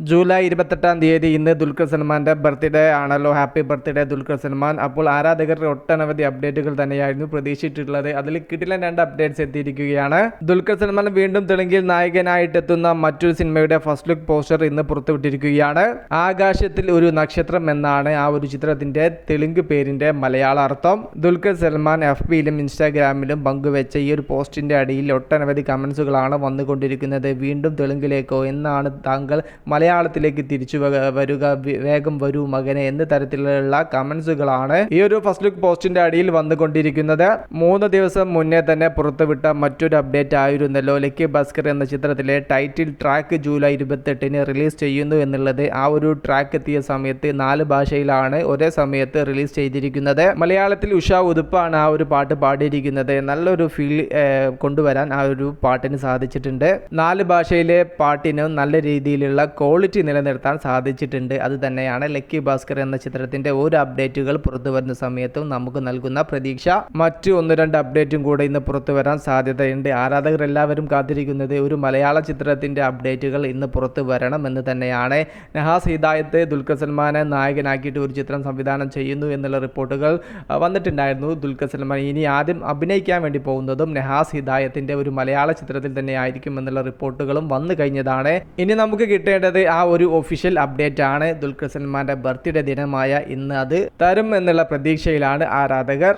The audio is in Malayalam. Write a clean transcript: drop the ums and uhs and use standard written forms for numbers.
ജൂലൈ 28-ാം തീയതി ഇന്ന് ദുൽഖർ സൽമാൻ്റെ ബർത്ത്ഡേ ആണല്ലോ. Happy birthday Dulquer Salman. അപ്പോൾ ആരാധകരുടെ ഒട്ടനവധി അപ്ഡേറ്റുകൾ തന്നെയായിരുന്നു പ്രതീക്ഷിച്ചിട്ടുള്ളത്. അതിൽ കിടിലൻ 2 അപ്ഡേറ്റ്സ് എത്തിയിരിക്കുകയാണ്. ദുൽഖർ സൽമാൻ വീണ്ടും തെലുങ്കിൽ നായകനായിട്ടെത്തുന്ന മറ്റൊരു സിനിമയുടെ ഫസ്റ്റ് ലുക്ക് പോസ്റ്റർ ഇന്ന് പുറത്തുവിട്ടിരിക്കുകയാണ്. ആകാശത്തിൽ ഒരു നക്ഷത്രം എന്നാണ് ആ ഒരു ചിത്രത്തിന്റെ തെലുങ്ക് പേരിന്റെ മലയാള അർത്ഥം. ദുൽഖർ സൽമാൻ FBയിലും ഇൻസ്റ്റാഗ്രാമിലും പങ്കുവെച്ച ഈ ഒരു പോസ്റ്റിന്റെ അടിയിൽ ഒട്ടനവധി കമന്റ്സുകളാണ് വന്നുകൊണ്ടിരിക്കുന്നത്. വീണ്ടും തെലുങ്കിലേക്കോ, എന്നാണ് താങ്കൾ മലയാളത്തിലേക്ക് തിരിച്ചു വരിക, വേഗം വരൂ മകനെ എന്ന തരത്തിലുള്ള കമന്റ്സുകളാണ് ഈ ഒരു ഫസ്റ്റ് ലുക്ക് പോസ്റ്റിന്റെ അടിയിൽ വന്നുകൊണ്ടിരിക്കുന്നത്. 3 ദിവസം മുന്നേ തന്നെ പുറത്തുവിട്ട മറ്റൊരു അപ്ഡേറ്റ് ആയിരുന്നല്ലോ ലക്കി ഭാസ്കർ എന്ന ചിത്രത്തിലെ ടൈറ്റിൽ ട്രാക്ക് ജൂലൈ 28-ന് റിലീസ് ചെയ്യുന്നു എന്നുള്ളത്. ആ ഒരു ട്രാക്ക് എത്തിയ സമയത്ത് 4 ഭാഷയിലാണ് ഒരേ സമയത്ത് റിലീസ് ചെയ്തിരിക്കുന്നത്. മലയാളത്തിൽ ഉഷ ഉതുപ്പാണ് ആ ഒരു പാട്ട് പാടിയിരിക്കുന്നത്. നല്ലൊരു ഫീൽ കൊണ്ടുവരാൻ ആ ഒരു പാട്ടിന് സാധിച്ചിട്ടുണ്ട്. 4 ഭാഷയിലെ പാട്ടിന് നല്ല രീതിയിലുള്ള ക്വാളിറ്റി നിലനിർത്താൻ സാധിച്ചിട്ടുണ്ട്. അത് തന്നെയാണ് ലക്കി ഭാസ്കർ എന്ന ചിത്രത്തിന്റെ ഒരു അപ്ഡേറ്റുകൾ പുറത്തു വരുന്ന സമയത്തും നമുക്ക് നൽകുന്ന പ്രതീക്ഷ. മറ്റു 1-2 അപ്ഡേറ്റും കൂടെ ഇന്ന് പുറത്തു വരാൻ സാധ്യതയുണ്ട്. ആരാധകർ എല്ലാവരും കാത്തിരിക്കുന്നത് ഒരു മലയാള ചിത്രത്തിന്റെ അപ്ഡേറ്റുകൾ ഇന്ന് പുറത്തു വരണം എന്ന് തന്നെയാണ്. നഹാസ് ഹിദായത്ത് ദുൽഖർ സൽമാനെ നായകനാക്കിയിട്ട് ഒരു ചിത്രം സംവിധാനം ചെയ്യുന്നു എന്നുള്ള റിപ്പോർട്ടുകൾ വന്നിട്ടുണ്ടായിരുന്നു. ദുൽഖർ സൽമാൻ ഇനി ആദ്യം അഭിനയിക്കാൻ വേണ്ടി പോകുന്നതും നഹാസ് ഹിദായത്തിന്റെ ഒരു മലയാള ചിത്രത്തിൽ തന്നെ ആയിരിക്കും എന്നുള്ള റിപ്പോർട്ടുകളും വന്നു കഴിഞ്ഞതാണ്. ഇനി നമുക്ക് കിട്ടേണ്ടത് ആ ഒരു ഒഫീഷ്യൽ അപ്ഡേറ്റ് ആണ്. ദുൽഖർ സൽമാന്റെ ബർത്ത്ഡേ ദിനമായ ഇന്ന് അത് തരും എന്നുള്ള പ്രതീക്ഷയിലാണ് ആരാധകർ.